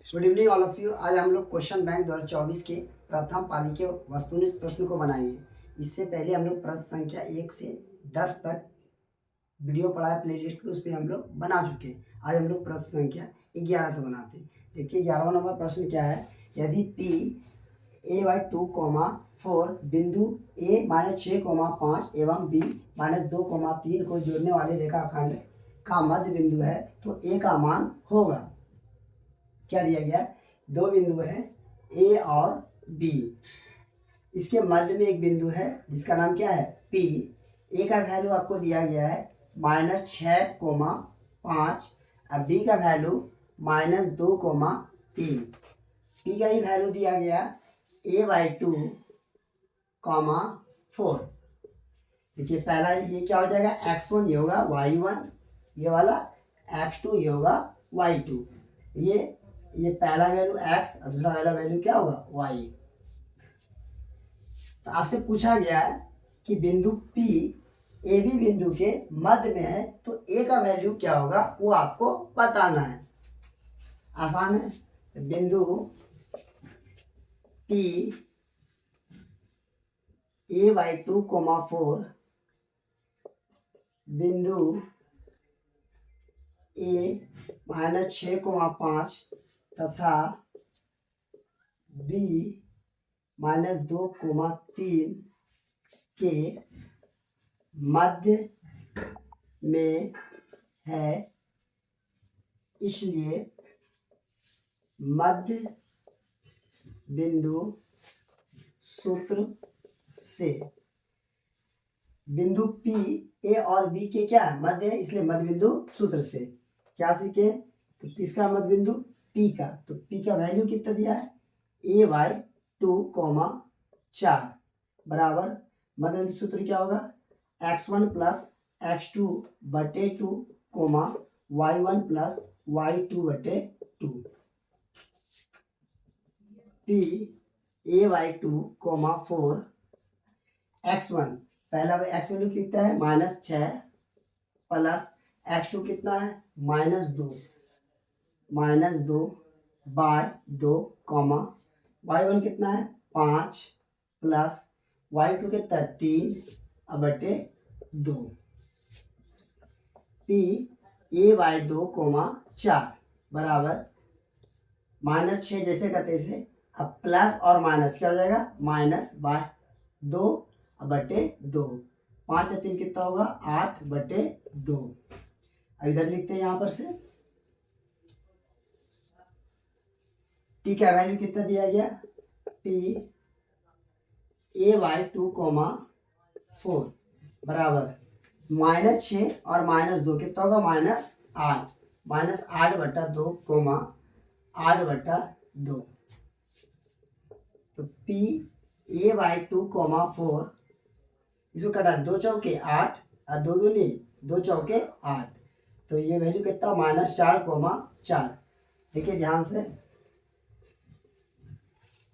Good evening all of you. आज हम लोग क्वेश्चन बैंक 2024 के प्रथम पाली के वस्तुनिष्ठ प्रश्न को बनाएंगे। इससे पहले हम लोग प्रश्न संख्या 1 से 10 तक वीडियो पढ़ा है प्लेलिस्ट पे, उस पर हम लोग बना चुके हैं। आज हम लोग प्रश्न संख्या 11 से बनाते हैं। देखिए 11वां नंबर प्रश्न क्या है। यदि P a/2, 4 बिंदु a-6, 5 एवं b-2, 3 को जोड़ने वाले रेखाखंड का मध्य बिंदु है तो a का मान होगा। क्या दिया गया है, दो बिंदु है ए और बी, इसके मध्य में एक बिंदु है जिसका नाम क्या है पी। ए का वैल्यू आपको दिया गया है -6, 5, बी का वैल्यू -2, 3। पी का ही वैल्यू दिया गया a/2, 4। देखिए पहला ये क्या हो जाएगा x1, ये होगा y1, ये वाला x2, ये होगा y2। ये पहला वैल्यू x और दूसरा वाला वैल्यू क्या होगा y। तो आपसे पूछा गया है कि बिंदु P ए बी बिंदु के मध्य में है तो a का वैल्यू क्या होगा वो आपको बताना है। आसान है। बिंदु P a/2, 4 बिंदु a-6, 5 तथा b-2, 3 के मध्य में है, इसलिए मध्य बिंदु सूत्र से बिंदु P ए और बी के क्या है मध्य है, इसलिए मध्य बिंदु सूत्र से क्या सीखे तो इसका मध्य बिंदु P का, तो P का वैल्यू कितना दिया है a/2, 4 बराबर मध्य बिंदु सूत्र क्या होगा x1 + x2/2, y1 + y2/2। P a/2, 4 x1 पहला x वैल्यू कितना है -6 प्लस x2 कितना है -2 2/2, y1 कितना है 5 प्लस y2 कितना है 3/2। P a/2, 4 बराबर -6 जैसे का तैसे, अब प्लस और माइनस क्या हो जाएगा -2/2। 5 और 3 कितना होगा 8/2। अब इधर लिखते हैं यहाँ पर से P का वैल्यू कितना दिया गया P a/2, 4 बराबर -6 और -2 कितना होगा -8 -8/2, 8/2। तो P a/2, 4 इसको कटा 2 चौके 8 और 2 दूनी 2 चौके 8, तो ये वैल्यू कितना -4, देखिए ध्यान से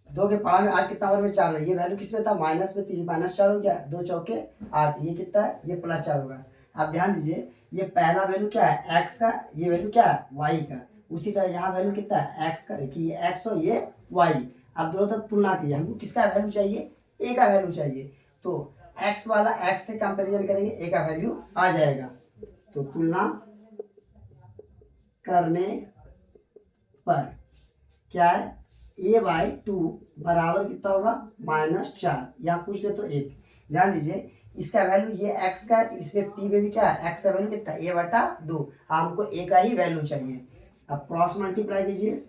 2 के पावर में 8 कितना बार में 4 है, ये वैल्यू किस में था माइनस में, तो ये -4 हो गया 2 चौके 8, ये कितना है ये +4 होगा। आप ध्यान दीजिए ये पहला वैल्यू क्या है x का, ये वैल्यू क्या है y का, उसी तरह यहाँ वैल्यू कितना है x का, कि ये x और ये y। अब दोनों तरफ तुलना कीजिए, हमको किसका वैल्यू चाहिए a का वैल्यू चाहिए, तो x वाला x से कंपेरिजन करेंगे a का वैल्यू आ जाएगा। तो तुलना करने पर क्या है a/2 बराबर कितना होगा -4, यहाँ पूछ ले तो 1। ध्यान दीजिए इसका वैल्यू ये x का है, इसमें p में भी क्या है x का वैल्यू कितना a/2, हमको a का ही वैल्यू चाहिए। अब क्रॉस मल्टीप्लाई कीजिए,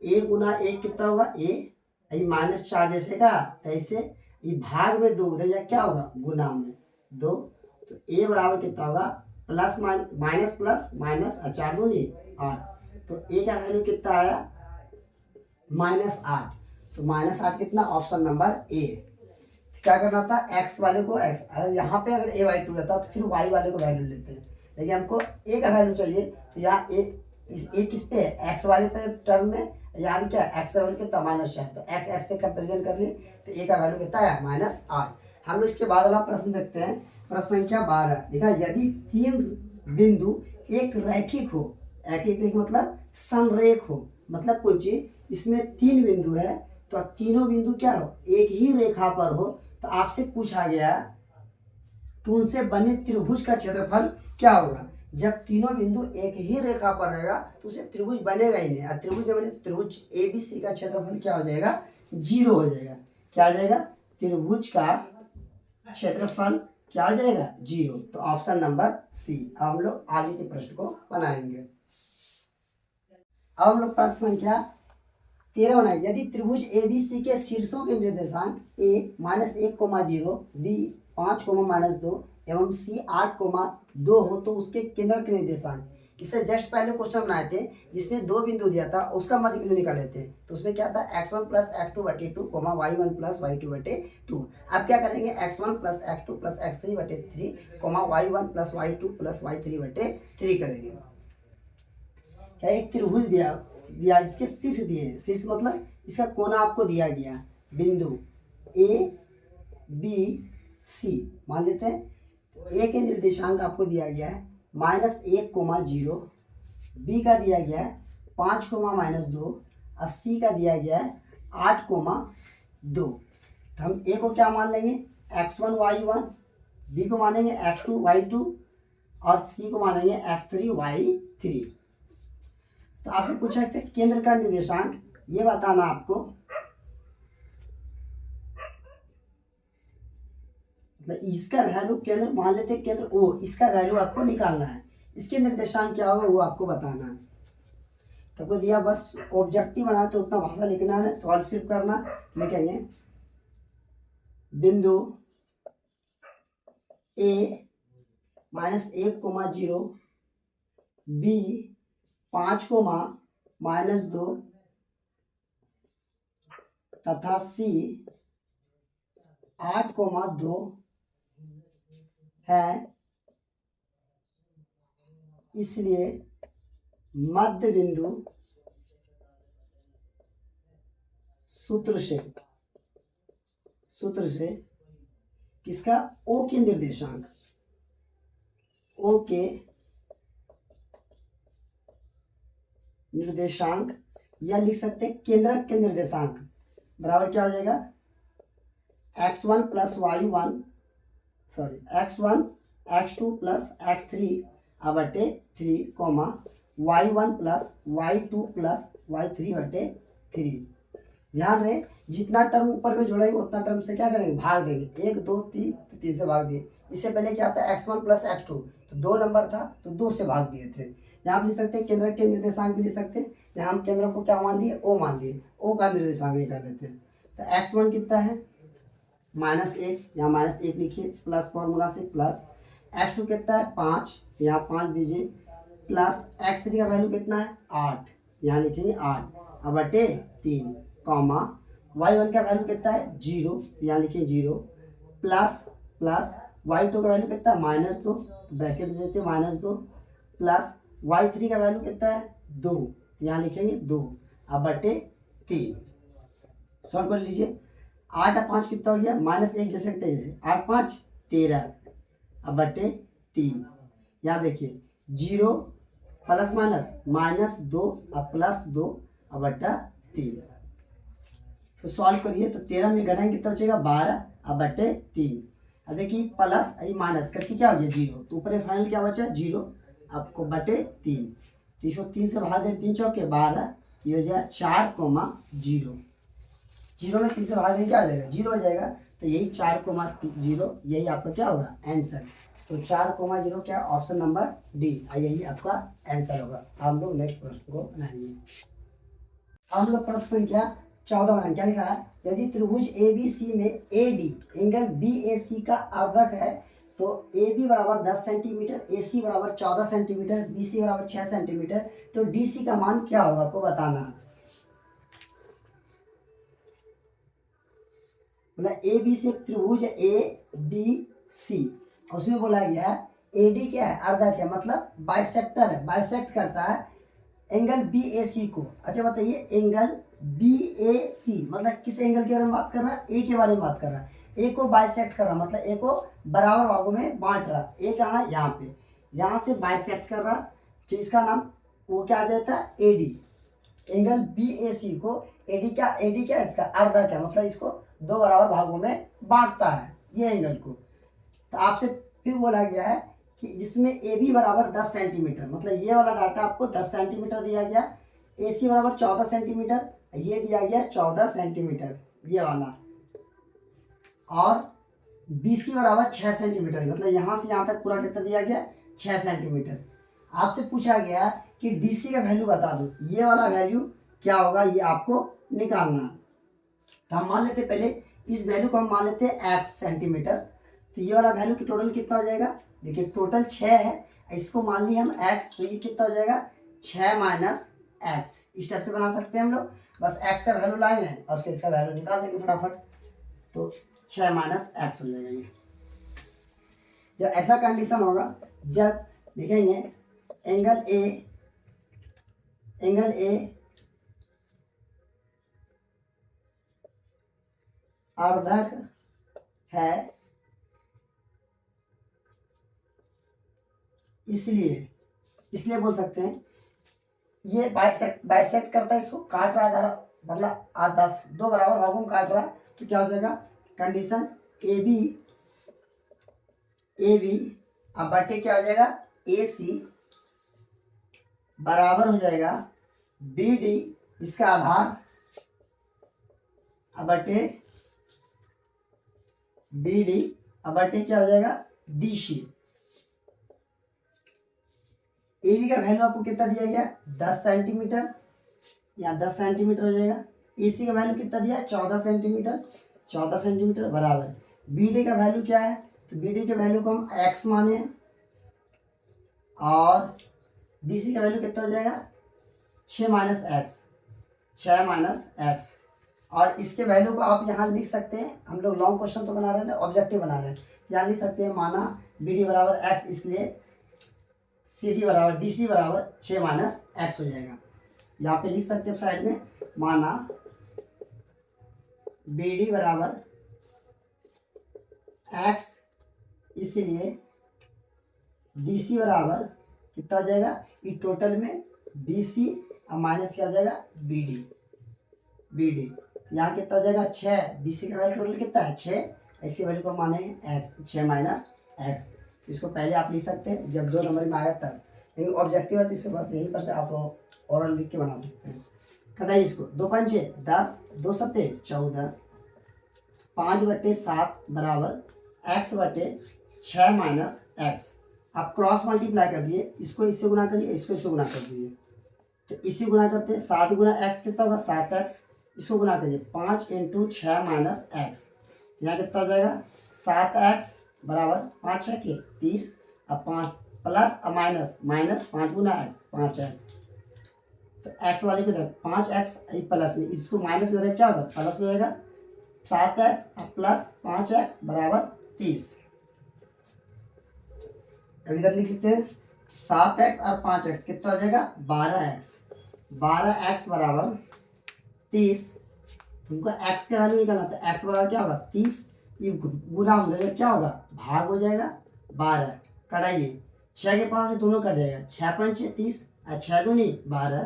a गुना 1 कितना होगा a, ये -4 जैसे का तैसे, ये भाग में 2 उधर या क्या होगा गुना में 2, तो a बराबर कितना होगा प्लस माइनस प्लस माइनस 4 दूनी 8, तो a का वैल्यू कितना आया -8, तो -8 कितना ऑप्शन नंबर ए। क्या करना था x वाले को x, अगर यहाँ पे अगर a/2 रहता तो फिर y वाले को वैल्यू लेते हैं, लेकिन हमको a का वैल्यू चाहिए तो यहाँ a किस पे है x वाले पे टर्म में, यहाँ भी क्या है x का वैल्यू कितना -4, तो x से कंपेरिजन कर लिए तो a का वैल्यू कितना है -8। हम लोग इसके बाद वाला प्रश्न देखते हैं, प्रश्न संख्या 12। देखा यदि 3 बिंदु एक रैखिक हो, रैखिक मतलब समरेख हो, मतलब कोई चीज इसमें 3 बिंदु है तो तीनों बिंदु क्या हो, एक ही रेखा पर हो, तो आपसे पूछा गया कि उनसे बने त्रिभुज का क्षेत्रफल क्या होगा। जब तीनों बिंदु एक ही रेखा पर रहेगा तो उसे त्रिभुज बनेगा ही नहीं, और त्रिभुज बने त्रिभुज ABC का क्षेत्रफल क्या हो जाएगा, 0 हो जाएगा। क्या आ जाएगा, त्रिभुज का क्षेत्रफल क्या आ जाएगा, 0। तो ऑप्शन नंबर सी। अब हम लोग आगे के प्रश्न को बनाएंगे। अब हम लोग प्रश्न संख्या 13 बनाएंगे। यदि त्रिभुज ABC के शीर्षों के निर्देशांक A -1,0, B 5, -2 एवं C 8, 2 हो तो उसके केंद्र के निर्देशांक। इससे जस्ट पहले क्वेश्चन बनाए थे जिसमें 2 बिंदु दिया था, उसका मध्य बिंदु निकाले थे। तो उसमें क्या था, x1 + x2/2, y1 + y2/2। अब क्या करेंगे, x1 + x2 + x3/3, y1 + y2 + y3/3 करेंगे। क्या एक त्रिभुज दिया जिसके शीर्ष दिए हैं, शीर्ष मतलब इसका कोना आपको दिया गया, बिंदु ABC मान लेते हैं। A के निर्देशांक आपको दिया गया है -1, 0, B का दिया गया है 5, -2 और C का दिया गया है 8, 2। तो हम A को क्या मान लेंगे, x1 y1, B को मानेंगे x2 y2 और C को मानेंगे x3 y3। तो आपसे पूछा है केंद्र का निर्देशांक ये बताना आपको, इसका वैल्यू केंद्र मान लेते हैं, केंद्र O, इसका वैल्यू आपको निकालना है। इसके निर्देशांक क्या होगा वो आपको बताना है। तो आपको दिया बस ऑब्जेक्टिव बनाना, तो उतना भाषा लिखना है, सॉल्व सिर्फ करना। लिखेंगे बिंदु A -1, 0, B 5, -2 तथा C 8, 2 है, इसलिए मध्य बिंदु सूत्र से किसका, O के निर्देशांक, O के निर्देशांक या लिख सकते हैं केंद्रक के निर्देशांक बराबर क्या हो जाएगा, x1 + y1 x1 x2 + x3/3, y1 + y2 + y3/3। ध्यान रहे जितना टर्म ऊपर में जोड़ेंगे उतना टर्म से क्या करेंगे, भाग देंगे। 1 2 3 तो 3 से भाग दिए। इससे पहले क्या था, x1 + x2 तो 2 नंबर था तो 2 से भाग दिए थे। यहाँ आप लिख सकते हैं केंद्र के निर्देशांक भी लिख सकते हैं। यहाँ हम केंद्र को क्या मान लिए, O मान लिए, O का निर्देशांक निकाल लेते हैं। तो x1 कितना है -1, यहाँ -1 लिखिए, प्लस फॉर्मूला से प्लस। x2 कितना है 5, यहाँ 5 दीजिए, प्लस x3 का वैल्यू कितना है 8, यहाँ लिखेंगे 8/3, y1 का वैल्यू कितना है 0, यहाँ लिखेंगे 0, प्लस y2 का वैल्यू कितना है -2, तो ब्रैकेट में देते हैं -2, प्लस y3 का वैल्यू कितना है 2, यहाँ लिखेंगे 2/3। सॉल्व कर लीजिए। 8 और 5 कितना हो गया, -1 जैसे 8 5 13/3। यहाँ देखिए 0 प्लस -2 और +2/3। तो सॉल्व करिए तो 13 में घटाएंगे कितना बचेगा 12/3। अब देखिए प्लस माइनस करके क्या हो गया 0, तो ऊपर फाइनल क्या बचा 0 आपको /3। तो इसको 3 से भाग दे, 3 चौके 12, ये हो जाएगा 4, 0 में 3 से भाग देंगे क्या हो जाएगा 0 हो जाएगा। तो यही 4, यही आपका क्या होगा आंसर। तो 4, 0 क्या, ऑप्शन नंबर डी, यही आपका आंसर होगा। हम लोग नेक्स्ट प्रश्न को बनाएंगे। हम लोग प्रश्न संख्या 14 बनाएंगे। क्या लिखा है, यदि त्रिभुज ABC में AD एंगल BAC का अर्धक है तो AB बराबर 10 सेंटीमीटर, AC बराबर 14 सेंटीमीटर, BC बराबर 6 सेंटीमीटर, तो DC का मान क्या होगा आपको बताना है। बोला ABC एक त्रिभुज है ABC, उसमें बोला गया है AD क्या है अर्धक है, मतलब बाइसेक्टर है, बाइसेक्ट करता है एंगल BAC को। अच्छा बताइए एंगल BAC मतलब किस एंगल के बारे में बात कर रहा है, A के बारे में बात कर रहा है। A को बाइसेक्ट कर रहा मतलब A को बराबर भागों में बांट रहा, A कहाँ है यहाँ पे, यहाँ से बाइसेक्ट कर रहा, तो इसका नाम वो क्या आ जाता है AD। एंगल बी ए सी को एडी क्या इसका अर्धा क्या मतलब इसको दो बराबर भागों में बांटता है ये एंगल को। तो आपसे फिर बोला गया है कि जिसमें ए बी बराबर 10 सेंटीमीटर, मतलब ये वाला डाटा आपको 10 सेंटीमीटर दिया गया, ए सी बराबर 14 सेंटीमीटर, ये दिया गया 14 सेंटीमीटर ये वाला, और बी सी बराबर 6 सेंटीमीटर, मतलब यहाँ से यहाँ तक पूरा कितना दिया गया 6 सेंटीमीटर। आपसे पूछा गया कि डी सी का वैल्यू बता दो, ये वाला वैल्यू क्या होगा ये आपको निकालना है। तो हम मान लेते पहले इस वैल्यू को हम मान लेते हैं x सेंटीमीटर, तो ये वाला वैल्यू की टोटल कितना हो जाएगा, देखिए टोटल 6 है, इसको मान लिया हम x, तो ये कितना हो जाएगा 6 माइनस एक्स। इस टाइप से बना सकते हैं हम लोग, बस x का वैल्यू लाएंगे और उसके इसका वैल्यू निकाल देंगे फटाफट, तो 6 माइनस एक्स हो जाएगा ये। जब ऐसा कंडीशन होगा, जब देखेंगे एंगल ए अर्धक है, इसलिए बोल सकते हैं ये बाइसेक्ट करता है, इसको काट रहा है, मतलब आधा दो बराबर भागों में काट रहा है, तो क्या हो जाएगा कंडीशन ए बी अब बटे क्या हो जाएगा ए सी बराबर हो जाएगा बी डी इसका आधार अब बटे बी डी अब बटे क्या हो जाएगा डी सी। ए बी का वैल्यू आपको कितना दिया गया 10 सेंटीमीटर, यहाँ 10 सेंटीमीटर हो जाएगा। ए सी का वैल्यू कितना दिया 14 सेंटीमीटर, 14 सेंटीमीटर बराबर बी डी का वैल्यू क्या है, तो बी डी के वैल्यू को हम x माने, और डी सी का वैल्यू कितना हो जाएगा 6 माइनस एक्स, और इसके वैल्यू को आप यहाँ लिख सकते हैं, हम लोग लॉन्ग क्वेश्चन तो बना रहे हैं ऑब्जेक्टिव बना रहे हैं, यहाँ लिख सकते हैं माना बी डी बराबर एक्स, इसलिए सी डी बराबर डी सी बराबर 6 माइनस एक्स हो जाएगा। यहाँ पे लिख सकते हैं साइड में माना बी डी बराबर एक्स, इसलिए डी सी बराबर कितना हो जाएगा, इस टोटल में बी सी और माइनस क्या हो जाएगा बी डी यहाँ कितना हो जाएगा 6, बी सी का वैल्यू टोटल कितना है 6, ऐसी वैल्यू को माने एक्स 6 माइनस एक्स। इसको पहले आप लिख सकते हैं जब 2 नंबर में आएगा तब, लेकिन ऑब्जेक्टिव है तो इसके बाद यहीं पर से आप ओरल लिख के बना सकते हैं। कटाइए इसको, 2 पंचे 10, 2 सत्ते 14, 5/7 बराबर x बटे 6 माइनस एक्स। आप क्रॉस मल्टीप्लाई कर दिए, इसको इससे गुना करिए, इसको इससे गुना कर दीजिए, तो इसी गुना करते हैं 7 गुना x कितना होगा 7x, इसको गुना करिए 5 × 6 माइनस एक्स, यहाँ कितना हो जाएगा 7x बराबर 5 6 के 30, अब 5 प्लस और माइनस 5 गुना x 5x, तो x वाले को 5x प्लस में इसको माइनस में क्या होगा प्लस हो जाएगा 7x प्लस 5x बराबर 30। अब इधर लिख लेते हैं 7x और 5x कितना हो जाएगा 12x बराबर 30। तुमको x का वैल्यू निकालना था, x बराबर क्या होगा 30, ये गुना हो जाएगा क्या होगा भाग हो जाएगा 12, कटाइए 6 के 5 से दोनों कट जाएगा, 6 5 30 और 6 दूनी 12,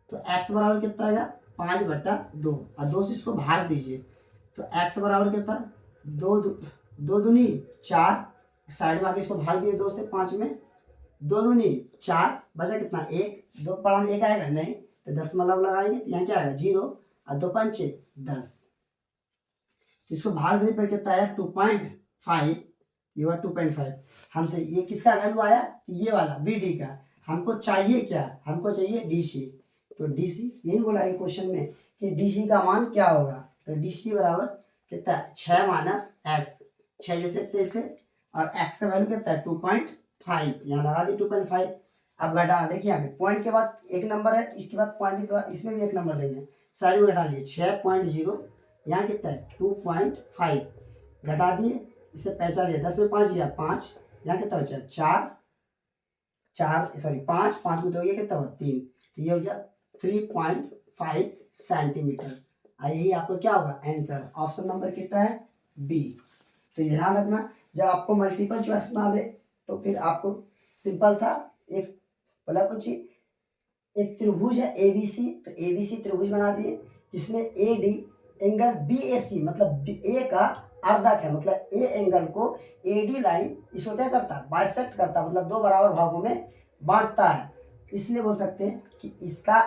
तो x बराबर कितना आएगा 5/2, और 2 से इसको भाग दीजिए, तो x बराबर कितना 2 दूनी 4, साइड में आके इसको भाग दिए 2 से 5 में, 2 दूनी 4 बचा कितना 1, 2 पढ़ा में 1 आएगा नहीं, तो 10 मतलब लगाएंगे, यहाँ क्या आएगा 0 और 2 पंचे 10, तो इसको भाग देने पर कितना आया 2.5, ये हुआ 2.5। हमसे ये किसका वैल्यू आया, ये वाला बी डी का, हमको चाहिए क्या, हमको चाहिए डी सी, तो डी सी यही बोला है क्वेश्चन में कि डी सी का मान क्या होगा, तो डी सी बराबर कितना 6 माइनस एक्स, 6 जैसे तैसे, और x का वैल्यू कितना है 2.5, यहाँ लगा दी 2.5। अब घटा देखिए यहाँ पे पॉइंट के बाद एक नंबर है, इसके बाद पॉइंट के बाद इसमें भी एक नंबर देंगे, साइड में घटा लिए 6.0, यहाँ कितना है 2.5, घटा दिए इससे पैसा लिया 10 में 5 गया 5, यहाँ कितना बचा 5 में 2 गया कितना हुआ 3, तो ये हो गया 3.5 सेंटीमीटर। यही आपको क्या होगा आंसर, ऑप्शन नंबर कितना है बी। तो ध्यान रखना जब आपको मल्टीपल चॉइस में आवे तो फिर आपको सिंपल था एक बोला कुछ एक त्रिभुज है ABC, तो ABC त्रिभुज बना दिए जिसमें AD एंगल BAC मतलब A का अर्धक है, मतलब A एंगल को AD लाइन इसको क्या करता है, बाइसेक्ट करता है, मतलब दो बराबर भागों में बांटता है। इसलिए बोल सकते हैं कि इसका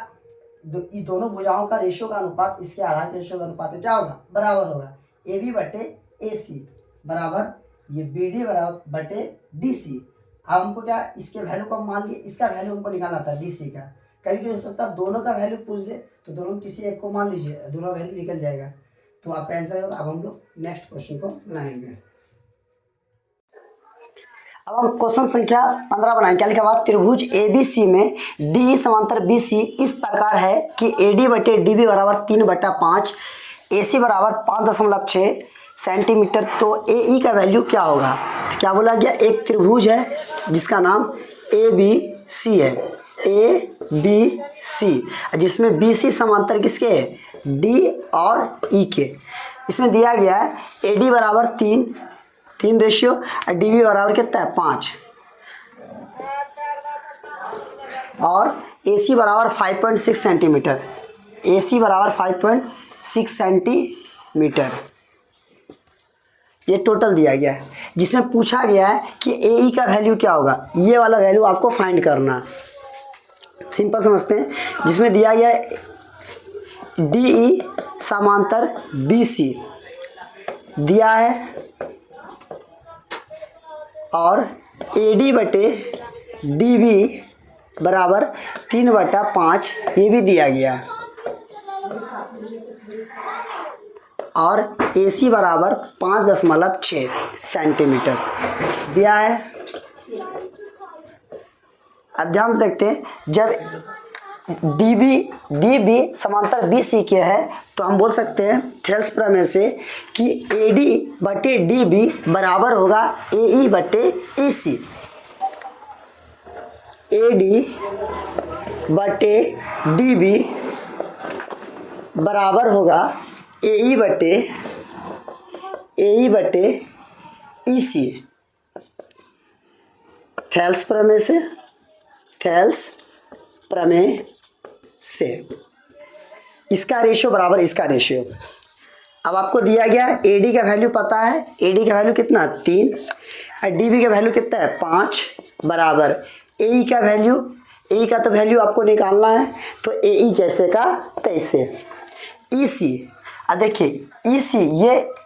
ये दोनों भुजाओं का रेशियो का अनुपात इसके आधार के रेशियो का अनुपात क्या होगा, बराबर होगा। AB बटे AC बराबर ये BD बराबर बटे DC। अब हमको क्या इसके वैल्यू को हम मान लिए, इसका वैल्यू हमको निकालना था DC का। कभी हो सकता है दोनों का वैल्यू पूछ दे तो दोनों किसी एक को मान लीजिए, दोनों वैल्यू निकल जाएगा, तो आपका आंसर होगा। अब हम लोग नेक्स्ट क्वेश्चन को बनाएंगे। अब हम क्वेश्चन संख्या 15 बनाएंगे। क्या लिखा हुआ, त्रिभुज ABC में DE समांतर BC इस प्रकार है कि AD बटे DB बराबर 3/5, AC बराबर 5.6 सेंटीमीटर। तो AE का वैल्यू क्या होगा, तो क्या बोला गया, एक त्रिभुज है जिसका नाम ABC है, ABC, जिसमें BC समांतर किसके है, D और E के। इसमें दिया गया है AD बराबर 3 रेशियो और DB बराबर कितना है 5 और AC बराबर 5.6 सेंटीमीटर, AC बराबर 5.6 सेंटीमीटर ये टोटल दिया गया है। जिसमें पूछा गया है कि AE का वैल्यू क्या होगा, ये वाला वैल्यू आपको फाइंड करना है। सिंपल समझते हैं। जिसमें दिया गया है DE समांतर BC दिया है और AD बटे DB बराबर 3/5 ये भी दिया गया और AC बराबर 5.6 सेंटीमीटर दिया है। अब ध्यान से देखते हैं, जब DB समांतर BC के है तो हम बोल सकते हैं थेल्स प्रमेय से कि AD बटे DB बराबर होगा AE बटे EC। AD बटे DB बराबर होगा AE बटे EC। थेल्स प्रमेय से इसका रेशियो बराबर इसका रेशियो। अब आपको दिया गया है AD का वैल्यू पता है, AD का वैल्यू कितना 3 और DB का वैल्यू कितना है 5 बराबर AE का वैल्यू, AE का तो वैल्यू आपको निकालना है, तो AE जैसे का तैसे। EC, अब देखिए EC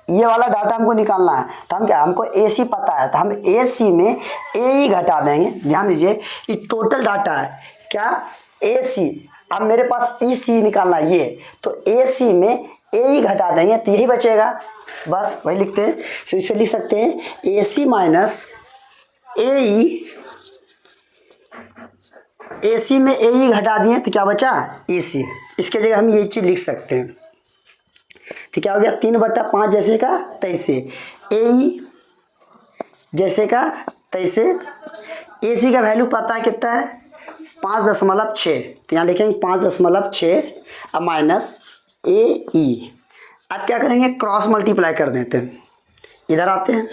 ये वाला डाटा हमको निकालना है, तो हम क्या, हमको AC पता है तो हम AC में AE घटा देंगे। ध्यान दीजिए ये टोटल डाटा है क्या AC, अब मेरे पास EC निकालना है ये, तो AC में AE घटा देंगे तो यही बचेगा, बस वही लिखते हैं। तो इसे लिख सकते हैं AC माइनस AE, AC में AE घटा दिए तो क्या बचा EC, इसके जगह हम ये चीज़ लिख सकते हैं। तो क्या हो गया 3/5 जैसे का तैसे, AE जैसे का तैसे। AC का वैल्यू पता है कितना है 5.6, तो यहाँ लिखेंगे 5.6 अब माइनस AE। अब क्या करेंगे क्रॉस मल्टीप्लाई कर देते हैं, इधर आते हैं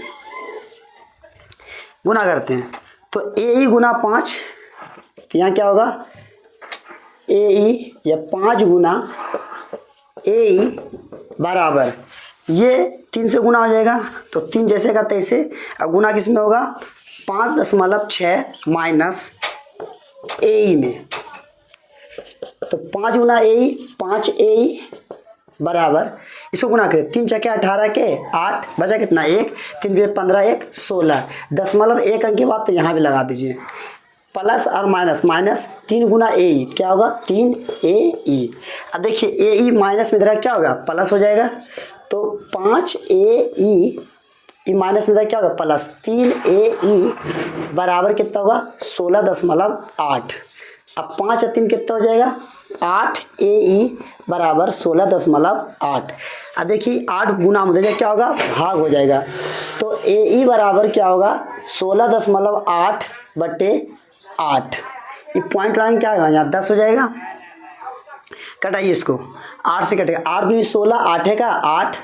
गुना करते हैं, तो AE गुना 5, तो यहाँ क्या होगा AE या 5 गुना AE बराबर ये 3 से गुना हो जाएगा, तो 3 जैसे का तैसे। अब गुना किस में होगा 5.6 माइनस AE में, तो 5 गुना AE 5 AE बराबर इसको गुना करें 3 × 18 के 8 बचा कितना 1, 3 × 15 1 16 दशमलव 1 अंक के बाद तो यहाँ भी लगा दीजिए प्लस और माइनस 3 गुना AE क्या होगा 3 AE। अब देखिए AE माइनस में इधर क्या होगा प्लस हो जाएगा, तो 5 AE माइनस में इधर क्या होगा प्लस 3 AE बराबर कितना होगा 16.8। अब 5 और 3 कितना हो जाएगा 8 AE बराबर 16.8। अब देखिए 8 गुना में क्या होगा भाग हो जाएगा, तो AE बराबर क्या होगा 16.8 बटे 8। ये पॉइंट लाइन क्या होगा यहाँ 10 हो जाएगा, कटाइए इसको 8 से कटेगा 8 दूनी 16 8 का 8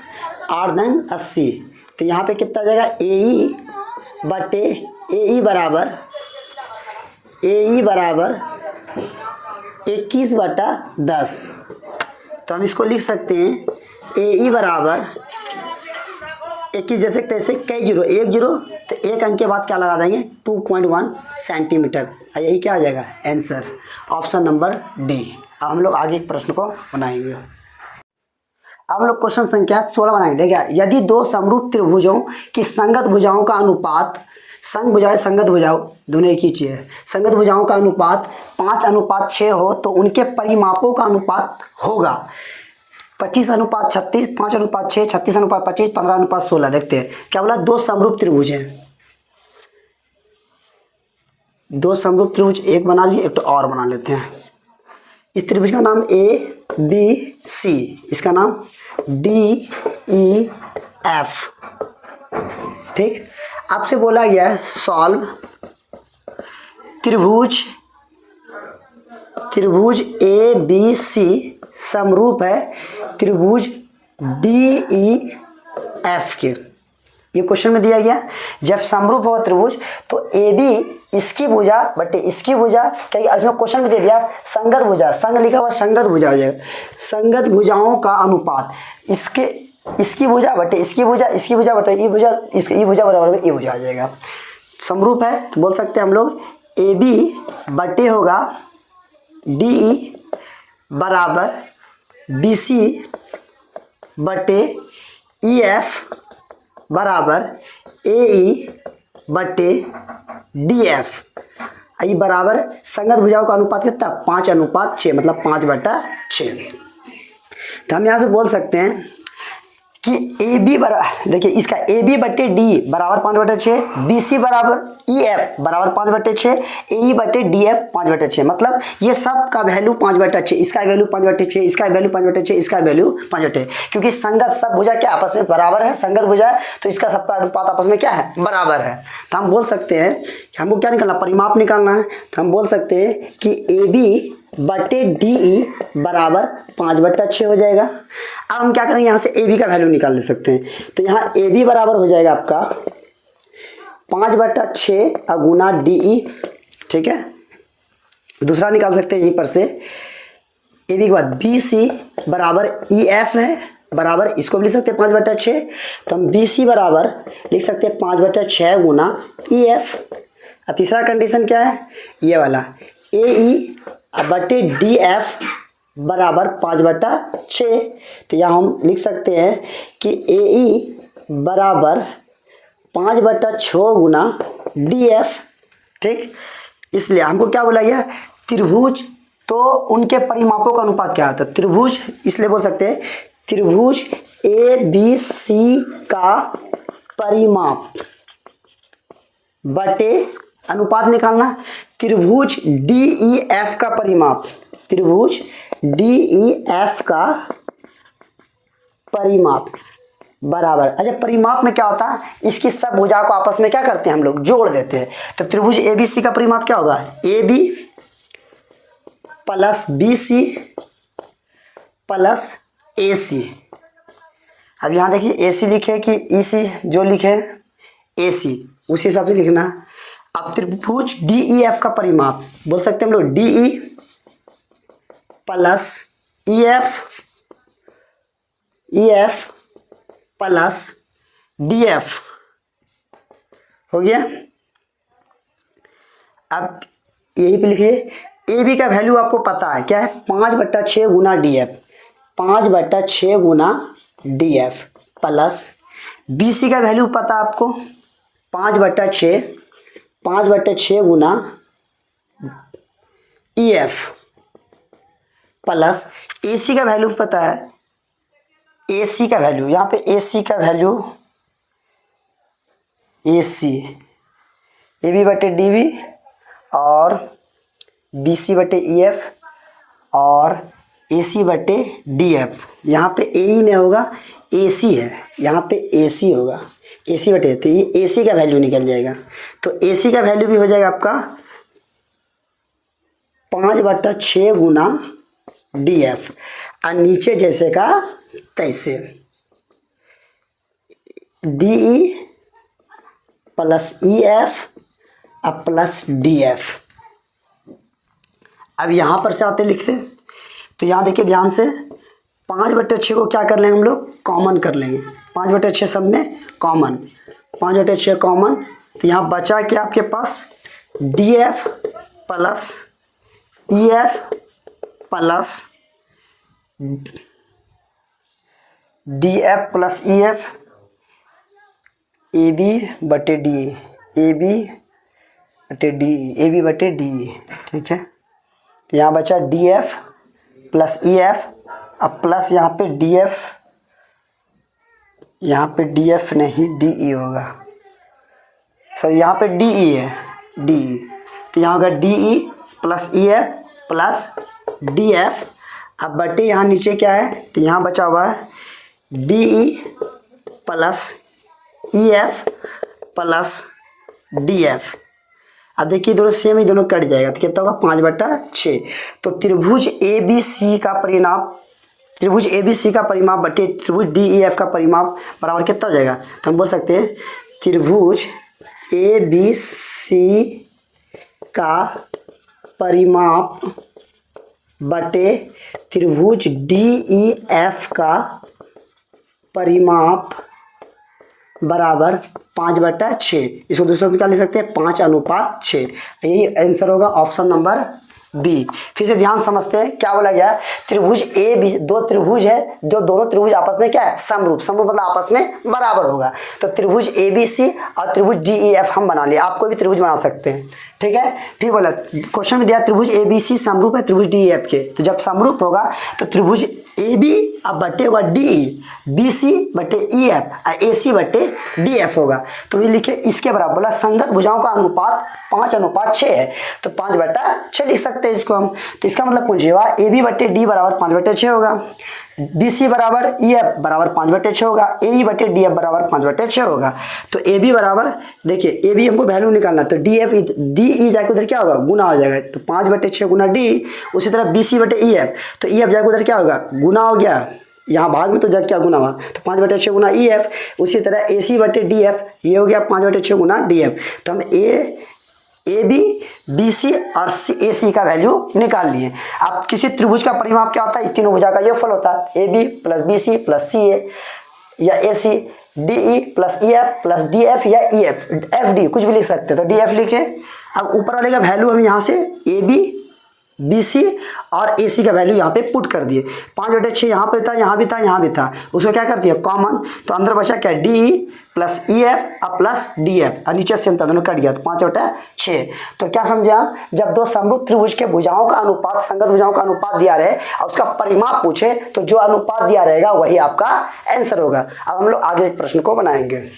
8 9 80, तो यहाँ पे कितना आ जाएगा AE बटे AE बराबर 21/10। तो हम इसको लिख सकते हैं AE बराबर 21 जैसे तैसे कई जीरो, एक जीरो तो एक अंक के बाद क्या लगा देंगे 2.1 सेंटीमीटर। यही क्या आ जाएगा आंसर, ऑप्शन नंबर डी। अब हम लोग आगे एक प्रश्न को बनाएंगे। अब हम लोग क्वेश्चन संख्या 16 बनाएंगे। क्या, यदि दो समरूप त्रिभुजों की संगत भुजाओं का अनुपात, संग भुजाएं संगत भुजाओं दोनों एक ही चीज है, संगत भुजाओं का अनुपात 5:6 हो तो उनके परिमापों का अनुपात होगा 25:36, 5:6, 36:25, 15:16। देखते हैं क्या बोला, दो समरूप त्रिभुज हैं, दो समरूप त्रिभुज एक बना लिए, एक तो और बना लेते हैं। इस त्रिभुज का नाम ABC, इसका नाम DEF। ठीक, आपसे बोला गया है सॉल्व त्रिभुज ABC समरूप है त्रिभुज DEF के। ये क्वेश्चन में दिया गया, जब समरूप हो त्रिभुज तो AB इसकी भुजा बटे इसकी भुजा, क्या इसमें क्वेश्चन में दे दिया संगत भुजा, संग लिखा हुआ संगत भुजा हो जाएगा, संगत भुजाओं का अनुपात इसकी भुजा बटे इसकी भुजा, इसकी भुजा बटे ई भुजा, इसकी ई भुजा बराबर ई भुजा आ जाएगा। समरूप है तो बोल सकते हैं हम लोग AB बटे होगा DE बराबर BC बटे EF बराबर AE बटे DF। ये बराबर संगत भुजाओं का अनुपात कितना 5:6, मतलब 5/6। तो हम यहाँ से बोल सकते हैं कि AB बराबर, देखिए इसका AB बटे D बराबर 5/6, BC बराबर EF बराबर 5/6, AE बटे DF 5/6, मतलब ये सब का वैल्यू 5/6, इसका वैल्यू 5/6, इसका वैल्यू 5/6, इसका वैल्यू 5/6, क्योंकि संगत सब भुजा क्या आपस में बराबर है, संगत भुजा है तो इसका सबका अनुपात आपस में क्या है बराबर है। तो हम बोल सकते हैं कि हमको क्या निकालना, परिमाप निकालना है। तो हम बोल सकते हैं कि AB बटे DE बराबर 5/6 हो जाएगा। अब हम क्या करेंगे, यहाँ से AB का वैल्यू निकाल ले सकते हैं। तो यहाँ AB बराबर हो जाएगा आपका 5/6 गुना DE। ठीक है, दूसरा निकाल सकते हैं यहीं पर से AB के बाद BC बराबर EF है, बराबर इसको भी लिख सकते हैं 5/6। तो हम BC बराबर लिख सकते हैं 5/6 गुना EF। और तीसरा कंडीशन क्या है, ये वाला AE बटे DF बराबर 5/6। तो यहाँ हम लिख सकते हैं कि AE बराबर 5/6 गुना DF। ठीक, इसलिए हमको क्या बोला गया, त्रिभुज तो उनके परिमापों का अनुपात क्या होता है, त्रिभुज, इसलिए बोल सकते हैं त्रिभुज ABC का परिमाप बटे अनुपात निकालना, त्रिभुज DEF का परिमाप, त्रिभुज DEF का परिमाप बराबर, अच्छा परिमाप में क्या होता है, इसकी सब भुजा को आपस में क्या करते हैं हम लोग जोड़ देते हैं। तो त्रिभुज ABC का परिमाप क्या होगा, AB plus BC plus AC। अब यहाँ देखिए AC लिखे कि EC, जो लिखे AC उसी हिसाब से लिखना। अब त्रिभुज DEF का परिमाप बोल सकते हैं हम लोग DE plus EF plus DF हो गया। अब यही पे लिखिए AB का वैल्यू आपको पता है क्या है, 5/6 गुना DF, 5/6 गुना DF प्लस BC का वैल्यू पता है आपको 5/6 गुना EF प्लस AC का वैल्यू पता है, AC का वैल्यू यहाँ पे AC का वैल्यू AC AB बटे DB और BC बटे EF और AC बटे DF। यहाँ पे AE नहीं होगा, AC है, यहाँ पे AC होगा, AC बटे, तो ये AC का वैल्यू निकल जाएगा। तो AC का वैल्यू भी हो जाएगा आपका 5/6 गुना DF, और नीचे जैसे का तैसे DE प्लस EF और प्लस DF। अब यहाँ पर से आते लिखते, तो यहाँ देखिए ध्यान से, 5/6 को क्या कर लेंगे हम लोग, कॉमन कर लेंगे। 5/6 सब में कॉमन, 5/6 कॉमन, तो यहाँ बचा क्या आपके पास, DF plus EF plus DF plus EF, AB/DE, AB/DE, ठीक है। तो यहाँ बचा DF प्लस EF, अब प्लस यहाँ पे DF, यहाँ पे DF नहीं DE होगा, सर यहाँ पे DE है, DE, तो यहाँ होगा DE plus EF plus DF, अब बटे यहाँ नीचे क्या है, तो यहाँ बचा हुआ है DE plus EF plus DF। अब देखिए दोनों सेम ही, दोनों कट जाएगा तो कितना होगा, 5/6। तो त्रिभुज ABC का परिमाप, त्रिभुज ABC का परिमाप बटे त्रिभुज DEF का परिमाप बराबर कितना हो जाएगा, तो हम बोल सकते हैं त्रिभुज ABC का परिमाप बटे त्रिभुज DEF का परिमाप बराबर 5/6। इसको दूसरे में क्या लिख सकते हैं, 5:6। यही आंसर होगा ऑप्शन नंबर बी। फिर से ध्यान समझते हैं क्या बोला गया, त्रिभुज AB, दो त्रिभुज है, जो दोनों त्रिभुज आपस में क्या है, समरूप, समरूप मतलब आपस में बराबर होगा। तो त्रिभुज ABC और त्रिभुज DEF हम बना लिए, आप कोई भी त्रिभुज बना सकते हैं, ठीक है। फिर बोला क्वेश्चन में दिया त्रिभुज ABC समरूप है त्रिभुज DEF के, तो जब समरूप होगा तो त्रिभुज AB अब बटे होगा DE, BC बटे EF और AC बटे DF होगा। तो ये लिखे इसके बराबर, बोला संगत भुजाओं का अनुपात 5:6 है, तो 5/6 लिख सकते हैं इसको हम। तो इसका मतलब पूछिएगा AB बटे D बराबर 5/6 होगा, BC बराबर EF बराबर 5/6 होगा, AE बटे DF बराबर 5/6 होगा। तो AB बराबर, देखिए AB हमको वैल्यू निकालना, तो DE जाके उधर क्या होगा, गुना हो जाएगा, तो 5/6 गुना D। उसी तरह BC बटे EF, तो EF जाके उधर क्या होगा, गुना हो गया, यहाँ भाग में तो जब क्या गुना हुआ, तो 5/6 गुना EF। उसी तरह AC बटे DF, ये हो गया 5/6 गुना DF। तो हम AB, BC और AC का वैल्यू निकाल लिए। अब किसी त्रिभुज का परिमाप क्या होता है, तीनों भुजा का योगफल होता है, AB plus BC plus CA या AC, DE plus EF plus DF या EF, FD कुछ भी लिख सकते हैं, तो DF लिखे। अब ऊपर वाले का वैल्यू हम यहाँ से AB, BC और AC का वैल्यू यहाँ पे पुट कर दिए। 5/6 यहाँ पे था, यहाँ भी था, यहाँ भी था, उसको क्या कर दिया कॉमन, तो अंदर बचा क्या DE प्लस EF और प्लस DF, और नीचे सेम था, दोनों कट गया, तो 5/6। तो क्या समझे आप, जब दो समरूप त्रिभुज के भुजाओं का अनुपात, संगत भुजाओं का अनुपात दिया रहे और उसका परिमाप पूछे, तो जो अनुपात दिया रहेगा वही आपका आंसर होगा। अब हम लोग आगे एक प्रश्न को बनाएंगे।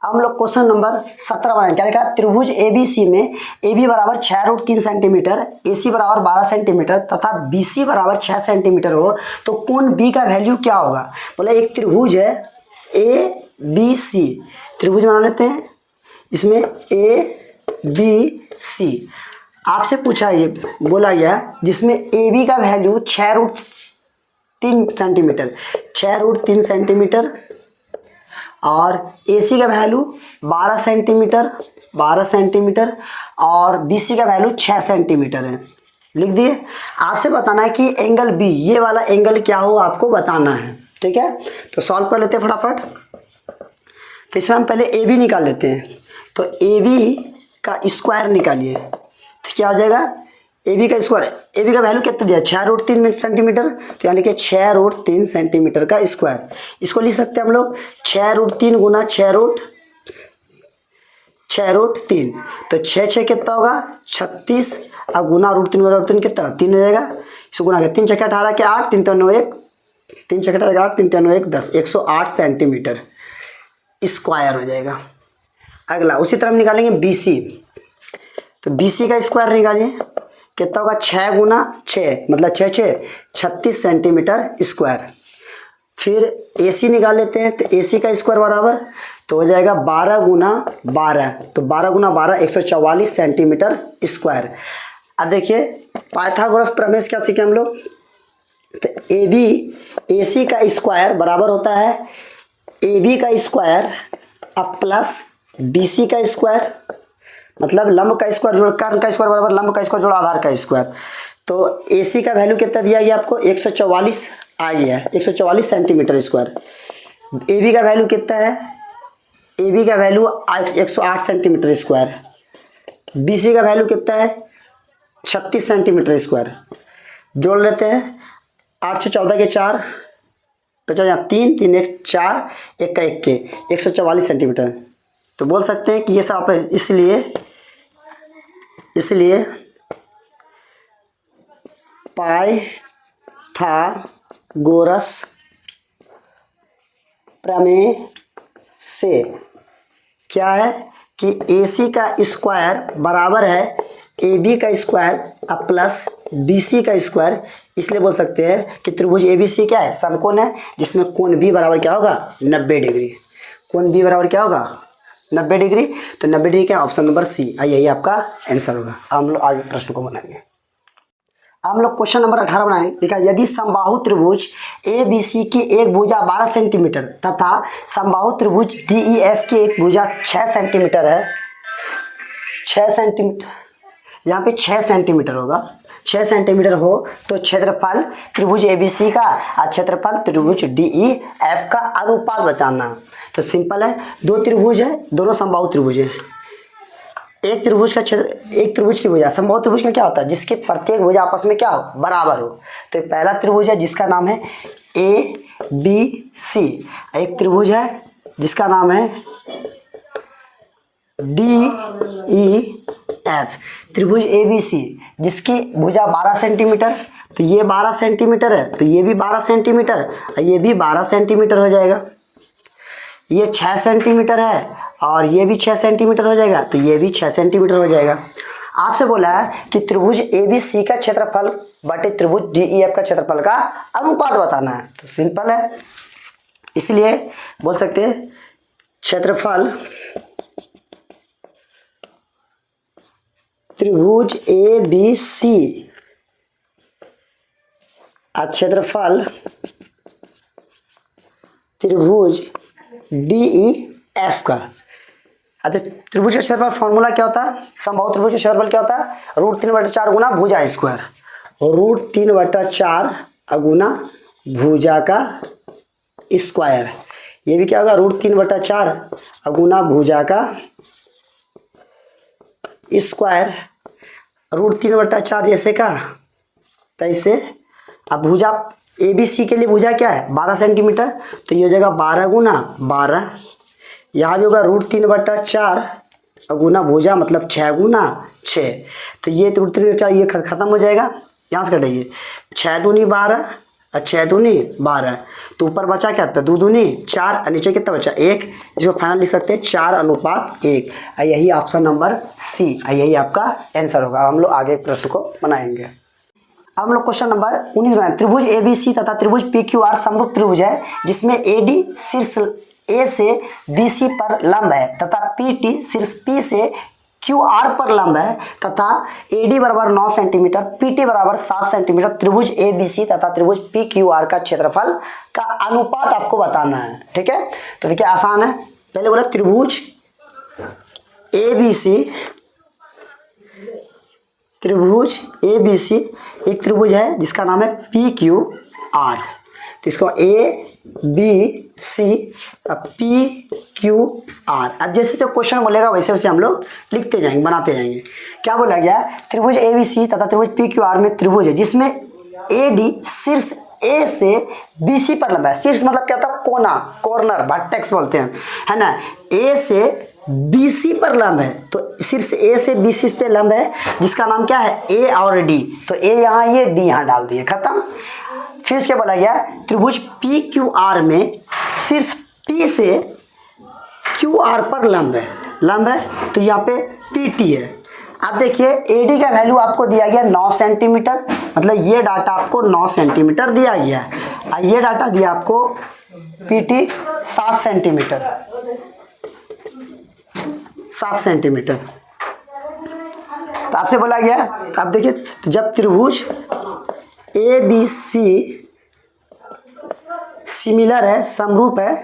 अब हम लोग क्वेश्चन नंबर 17 बनाएंगे। क्या लिखा, त्रिभुज ABC में AB बराबर 6√3 सेंटीमीटर, AC बराबर 12 सेंटीमीटर तथा BC बराबर 6 सेंटीमीटर हो, तो कोण B का वैल्यू क्या होगा। बोले एक त्रिभुज है ABC, त्रिभुज बना लेते हैं, इसमें ABC आपसे पूछा, ये बोला गया जिसमें AB का वैल्यू 6√3 सेंटीमीटर, 6√3 सेंटीमीटर और AC का वैल्यू 12 सेंटीमीटर, 12 सेंटीमीटर और BC का वैल्यू 6 सेंटीमीटर है। लिख दिए। आपसे बताना है कि एंगल B, ये वाला एंगल क्या हो आपको बताना है, ठीक है। तो सॉल्व कर लेते हैं फटाफट। तो इसमें हम पहले AB निकाल लेते हैं, तो AB का स्क्वायर निकालिए, तो क्या हो जाएगा AB का स्क्वायर, AB का वैल्यू कितना दिया 6√3 सेंटीमीटर, तो यानी कि 6√3 सेंटीमीटर का स्क्वायर। इसको लिख सकते हैं हम लोग 6√3 गुना 6√3, तो 6 कितना होगा 36, अब गुना √3 कितना 3 हो जाएगा, इसको गुना कर 3 6 18 के 8, 3 3 1, 3 6 18 8, 3 3 1 10, 108 सेंटीमीटर स्क्वायर हो जाएगा। अगला उसी तरह हम निकालेंगे BC, तो BC का स्क्वायर निकालिए, कितना होगा 6 गुना 6 मतलब 6 6 36 सेंटीमीटर स्क्वायर। फिर AC निकाल लेते हैं, तो AC का स्क्वायर बराबर तो हो जाएगा 12 गुना 12, तो 12 गुना 12 144 सेंटीमीटर स्क्वायर। अब देखिए पाइथागोरस प्रमेय क्या सीखे हम लोग, तो AB AC का स्क्वायर बराबर होता है AB का स्क्वायर अब प्लस BC का स्क्वायर मतलब लंब का स्क्वायर जोड़ कर्ण का स्क्वायर बराबर लंब का स्क्वायर जोड़ आधार का स्क्वायर। तो AC का वैल्यू कितना दिया गया आपको 144 आ गया है, 144 सेंटीमीटर स्क्वायर। AB का वैल्यू कितना है, AB का वैल्यू 108 सेंटीमीटर स्क्वायर। BC का वैल्यू कितना है 36 सेंटीमीटर स्क्वायर। जोड़ लेते हैं 8 से 14 के 4 बचा, यहाँ 3 3 1 4 1 का 1 के 144 सेंटीमीटर। तो बोल सकते हैं कि ये सब है, इसलिए पाइथागोरस प्रमेय से क्या है कि AC का स्क्वायर बराबर है AB का स्क्वायर अब प्लस BC का स्क्वायर। इसलिए बोल सकते हैं कि त्रिभुज ABC क्या है, समकोण है, जिसमें कोण B बराबर क्या होगा 90 डिग्री। कोण B बराबर क्या होगा 90 डिग्री। तो 90 डिग्री क्या, ऑप्शन नंबर C, यही आपका आंसर होगा। हम लोग आगे प्रश्न को बनाएंगे। हम लोग क्वेश्चन नंबर 18 बनाएंगे। देखा, यदि समबाहु त्रिभुज ABC की एक भुजा 12 सेंटीमीटर तथा समबाहु त्रिभुज DEF की एक भुजा 6 सेंटीमीटर है, 6 सेंटीमीटर, यहाँ पे 6 सेंटीमीटर होगा, 6 सेंटीमीटर हो तो क्षेत्रफल त्रिभुज ABC का और क्षेत्रफल त्रिभुज DEF का अनुपात बताना। तो सिंपल है, दो त्रिभुज है, दोनों समबाहु त्रिभुज है। एक त्रिभुज का क्षेत्र, एक त्रिभुज की भुजा, समबाहु त्रिभुज का क्या होता है, जिसकी प्रत्येक भुजा आपस में क्या हो बराबर हो। तो पहला त्रिभुज है जिसका नाम है ABC। एक त्रिभुज है जिसका नाम है DEF। त्रिभुज ABC जिसकी भुजा 12 सेंटीमीटर, तो ये 12 सेंटीमीटर है, तो ये भी 12 सेंटीमीटर और ये भी 12 सेंटीमीटर हो जाएगा। ये 6 सेंटीमीटर है और ये भी 6 सेंटीमीटर हो जाएगा, तो ये भी 6 सेंटीमीटर हो जाएगा। आपसे बोला है कि त्रिभुज ABC का क्षेत्रफल बटे त्रिभुज DEF का क्षेत्रफल का अनुपात बताना है। तो सिंपल है, इसलिए बोल सकते हैं क्षेत्रफल त्रिभुज ABC और क्षेत्रफल त्रिभुज DEF का। अच्छा, त्रिभुज का क्षेत्रफल फॉर्मूला क्या होता है, समबाहु त्रिभुज का क्षेत्रफल क्या होता है, √3/4 गुना भुजा स्क्वायर, और √3/4 गुना भुजा का स्क्वायर। ये भी क्या होगा √3/4 गुना भुजा का स्क्वायर। √3/4 जैसे का तैसे। अब भुजा ABC के लिए भुजा क्या है 12 सेंटीमीटर, तो ये हो जाएगा 12 गुना 12। यहाँ भी होगा √3/4 गुना भुजा मतलब 6 गुना 6। तो ये √3/4 ये खत्म हो जाएगा, यहाँ से कटाइए 6 दूनी 12 और 6 दूनी 12। तो ऊपर बचा क्या था 2 दूनी 4 और नीचे कितना बचा 1, इसको फाइनल लिख सकते हैं 4:1। यही ऑप्शन नंबर C, यही आपका आंसर होगा। हम लोग आगे प्रश्न को बनाएंगे। अब हम लोग क्वेश्चन नंबर 19 बनाए। त्रिभुज ABC तथा त्रिभुज PQR समरूप त्रिभुज है जिसमें AD शीर्ष A से BC पर लंब है तथा PT शीर्ष P से QR पर लंब है तथा AD बराबर 9 सेंटीमीटर, PT बराबर 7 सेंटीमीटर। त्रिभुज ABC तथा त्रिभुज PQR का क्षेत्रफल का अनुपात आपको बताना है। ठीक है, तो देखिए आसान है। पहले बोला त्रिभुज ABC, त्रिभुज ABC एक त्रिभुज है जिसका नाम है PQR। तो इसको ABC PQR। अब जैसे जो क्वेश्चन बोलेगा वैसे वैसे हम लोग लिखते जाएंगे, बनाते जाएंगे। क्या बोला गया, त्रिभुज ABC तथा त्रिभुज PQR में त्रिभुज है जिसमें AD शीर्ष A से BC पर लंबा है। शीर्ष मतलब क्या होता है कोना, कॉर्नर, वर्टेक्स बोलते हैं, है ना। A से BC पर लंब है, तो शीर्ष A से BC पे लंब है जिसका नाम क्या है A और D। तो A यहाँ, ये D यहाँ डाल दिए, खत्म। फिर उसके बोला गया त्रिभुज PQR में शीर्ष P से QR पर लंब है, तो यहाँ पे PT है। अब देखिए AD का वैल्यू आपको दिया गया 9 सेंटीमीटर, मतलब ये डाटा आपको 9 सेंटीमीटर दिया गया है, और ये डाटा दिया आपको PT 7 सेंटीमीटर, 7 सेंटीमीटर। तो आपसे बोला गया, अब देखिए जब त्रिभुज ABC सिमिलर है, समरूप है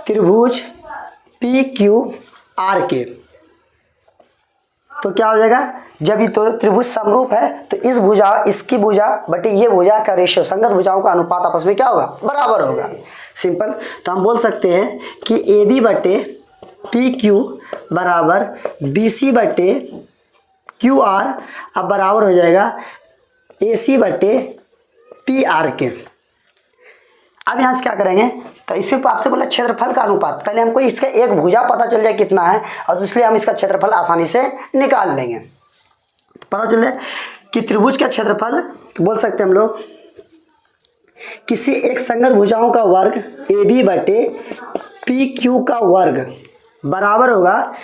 त्रिभुज PQR के, तो क्या हो जाएगा, जब ये तो त्रिभुज समरूप है तो इस भुजा इसकी भुजा बटे ये भुजा का रेशियो, संगत भुजाओं का अनुपात आपस में क्या होगा, बराबर होगा। सिंपल। तो हम बोल सकते हैं कि ए बी बटे पी क्यू बराबर बी सी बटे क्यू आर, अब बराबर हो जाएगा ए सी बटे पी आर के। अब यहाँ से क्या करेंगे, तो इसमें आपसे बोला क्षेत्रफल का अनुपात, पहले हमको इसका एक भुजा पता चल जाए कितना है, और इसलिए हम इसका क्षेत्रफल आसानी से निकाल लेंगे। तो पता चल जाए कि त्रिभुज का क्षेत्रफल, तो बोल सकते हैं हम लोग किसी एक संगत भुजाओं का वर्ग ए बी बटे पी क्यू का वर्ग बराबर होगा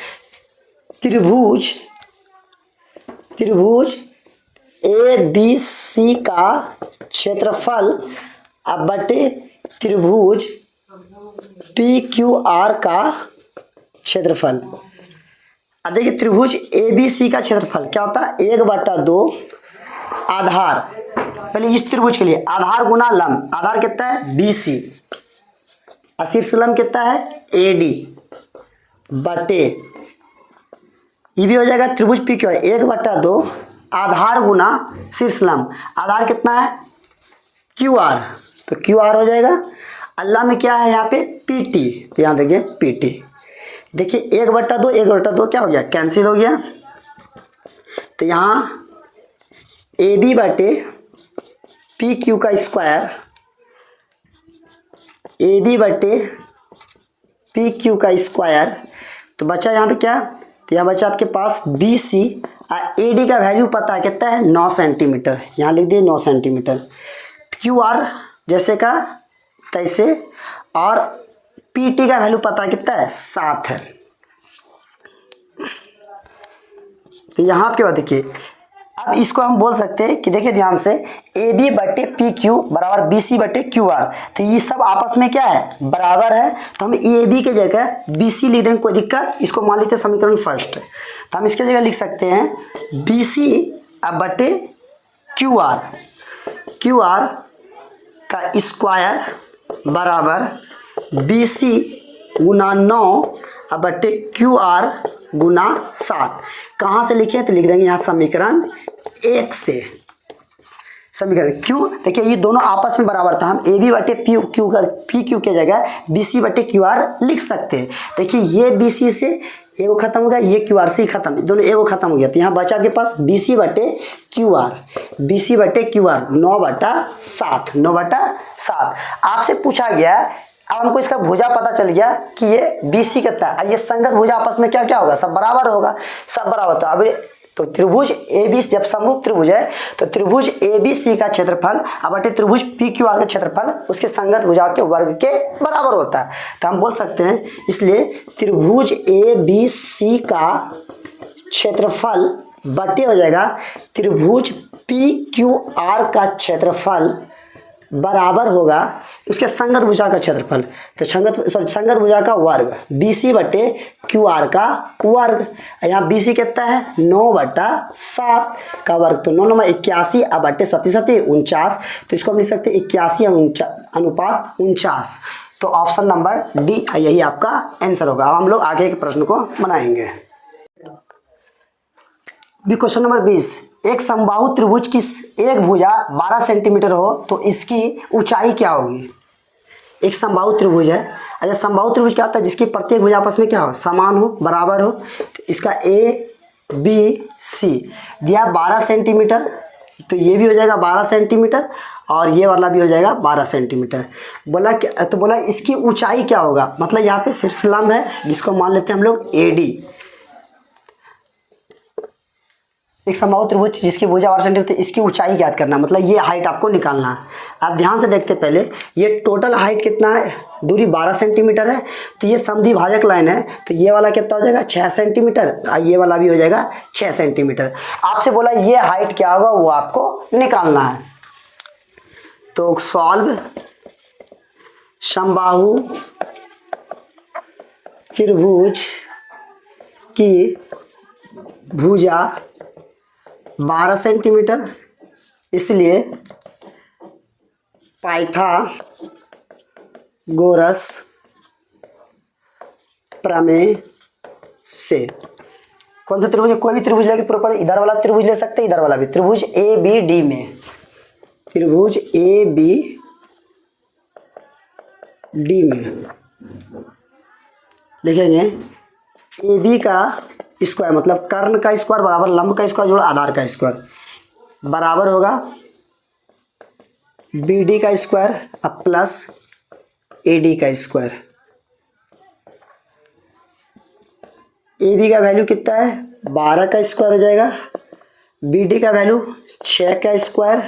त्रिभुज ए बी सी का क्षेत्रफल अब बटे त्रिभुज पी क्यू आर का क्षेत्रफल। अब देखिए त्रिभुज ए बी सी का क्षेत्रफल क्या होता है, 1/2 आधार, पहले इस त्रिभुज के लिए आधार गुना लंब, आधार कितना है बी सी, शीर्ष लंब कितना है ए डी बटे, ये भी हो जाएगा त्रिभुज पी क्यू आर 1/2 आधार गुना शीर्ष लंब, आधार कितना है क्यू आर, तो क्यू आर हो जाएगा, अल्लाह में क्या है यहाँ पे पी टी, तो यहाँ देखिए पी टी, देखिए 1/2 क्या हो गया, कैंसिल हो गया। तो यहाँ ए बी बटे पी क्यू का स्क्वायर, ए बी बटे पी क्यू का स्क्वायर, तो बचा यहाँ पे क्या, तो यहाँ बचा आपके पास बी सी, ए डी का वैल्यू पता है कितना है 9 सेंटीमीटर, यहाँ लिख दिए 9 सेंटीमीटर, क्यू आर जैसे का तैसे, और पी टी का वैल्यू पता है कितना है 7 है। तो यहाँ आपके बाद देखिए, अब इसको हम बोल सकते हैं कि देखिए ध्यान से ए बी बटे पी क्यू बराबर बी सी बटे क्यू आर, तो ये सब आपस में क्या है, बराबर है, तो हम ए बी के जगह बी सी लिख देंगे, कोई दिक्कत, इसको मान लेते हैं समीकरण फर्स्ट, तो हम इसके जगह लिख सकते हैं बी सी अब बटे क्यू आर का स्क्वायर बराबर बी सी गुना 9 अब बटे क्यू आर गुना 7। कहाँ से लिखे, तो लिख देंगे यहाँ समीकरण 1 से, समीकरण क्यों, देखिए ये दोनों आपस में बराबर था, हम ए बी बटे पी क्यू के जगह बी सी बटे क्यू आर लिख सकते हैं। देखिए ये बी सी से एगो खत्म हो गया, ये क्यू आर से ही खत्म, दोनों एगो खत्म हो गया, तो यहाँ बचा आपके पास बी सी बटे क्यू आर 9/7, 9/7। आपसे पूछा गया, अब हमको इसका भुजा पता चल गया कि ये बी सी कितना है, ये संगत भुजा आपस में क्या क्या होगा, सब बराबर होगा, सब बराबर। तो अब तो त्रिभुज ए बी, जब समरूप त्रिभुज है तो त्रिभुज ए बी सी का क्षेत्रफल अब बटे त्रिभुज पी क्यू आर का क्षेत्रफल उसके संगत भुजा के वर्ग के बराबर होता है। तो हम बोल सकते हैं, इसलिए त्रिभुज ए बी सी का क्षेत्रफल बटे हो जाएगा त्रिभुज पी क्यू आर का क्षेत्रफल बराबर होगा उसके संगत भुजा का क्षेत्रफल, तो संगत भुजा का वर्ग बी सी बटे क्यू आर का वर्ग, यहाँ बी सी कितना है 9/7 का वर्ग, तो 9 9 81 अब बटे 37 49, तो इसको हम लिख सकते हैं 81 अनुपात 49। तो ऑप्शन नंबर डी यही आपका आंसर होगा। अब हम लोग आगे के प्रश्न को बनाएंगे। क्वेश्चन नंबर 20, एक समबाहु त्रिभुज की एक भुजा 12 सेंटीमीटर हो तो इसकी ऊंचाई क्या होगी। एक समबाहु त्रिभुज है, अच्छा समबाहु त्रिभुज क्या होता है, जिसकी प्रत्येक भुजा आपस में क्या हो, समान हो, बराबर हो, तो इसका ए बी सी दिया 12 सेंटीमीटर, तो ये भी हो जाएगा 12 सेंटीमीटर और ये वाला भी हो जाएगा 12 सेंटीमीटर। बोला कि, तो बोला इसकी ऊंचाई क्या होगा, मतलब यहाँ पे शीर्ष लंब है जिसको मान लेते हैं हम लोग ए डी, एक समबाहु त्रिभुज जिसकी भुजा 12 सेंटीमीटर, इसकी ऊंचाई ज्ञात करना, मतलब ये हाइट आपको निकालना है। आप ध्यान से देखते पहले, ये टोटल हाइट कितना है, दूरी 12 सेंटीमीटर है, तो ये समद्वि भाजक लाइन है, तो ये वाला कितना हो जाएगा 6 सेंटीमीटर, ये वाला भी हो जाएगा 6 सेंटीमीटर। आपसे बोला ये हाइट क्या होगा वो आपको निकालना है। तो सॉल्व समबाहु त्रिभुज की भुजा 12 सेंटीमीटर, इसलिए पाइथागोरस प्रमेय से कौन सा त्रिभुज है? कोई भी त्रिभुज लेके प्रॉपर, इधर वाला त्रिभुज ले सकते हैं, इधर वाला भी। त्रिभुज ए बी डी में, त्रिभुज ए बी डी में लिखेंगे ए बी का स्क्वायर मतलब कर्ण का स्क्वायर बराबर लंब का स्क्वायर जोड़ आधार का स्क्वायर बराबर होगा बी डी का स्क्वायर अब प्लस ए डी का स्क्वायर। ए बी का वैल्यू कितना है? 12 का स्क्वायर हो जाएगा। बी डी का वैल्यू 6 का स्क्वायर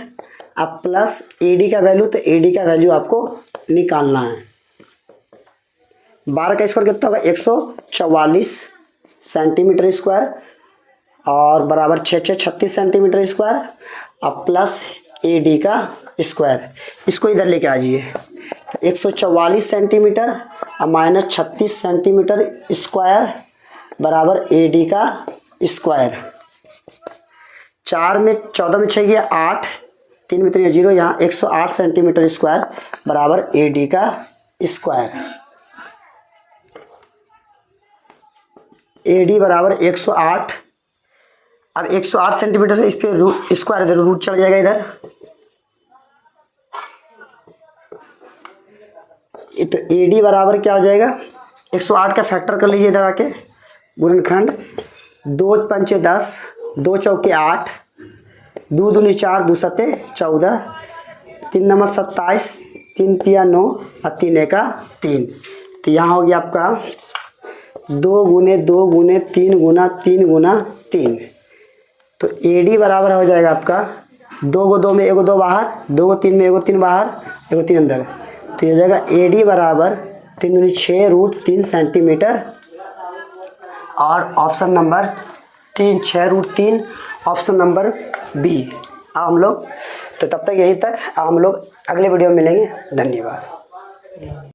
अब प्लस ए डी का वैल्यू, तो ए डी का वैल्यू आपको निकालना है। 12 का स्क्वायर कितना होगा? 144 सेंटीमीटर स्क्वायर और बराबर 36 सेंटीमीटर स्क्वायर अब प्लस ए डी का स्क्वायर। इसको इधर लेके आ जाइए, तो 144 सेंटीमीटर और माइनस 36 सेंटीमीटर स्क्वायर बराबर ए डी का स्क्वायर। 4 में 14 में 6 गया 8, 3 में 3 0, यहाँ 108 सेंटीमीटर स्क्वायर बराबर ए डी का स्क्वायर। ए डी बराबर 108। अब 108 सेंटीमीटर से इस पर स्क्वायर इधर रूट चढ़ जाएगा इधर, तो ए डी बराबर क्या हो जाएगा? 108 का फैक्टर कर लीजिए इधर आके, गुणनखंड 2 पंचे 10, 2 चौके 8, 2 दूनी 4, 2 सते 14, 3 नंबर 27, 3 तिया 9 और 3 एका 3। तो यहाँ हो गया आपका 2 गुने 2 गुने 3 गुना 3 गुना 3। तो ए डी बराबर हो जाएगा आपका 2 को 2 में 1 2 बाहर, 2 को 3 में 1 3 बाहर, 1 3 अंदर। तो ये हो जाएगा ए डी बराबर 3 दूनी 6 रूट 3 सेंटीमीटर और option number 3 6 root 3 option number B. अब हम लोग तो तब तक यहीं तक, अब हम लोग अगले वीडियो में मिलेंगे। धन्यवाद।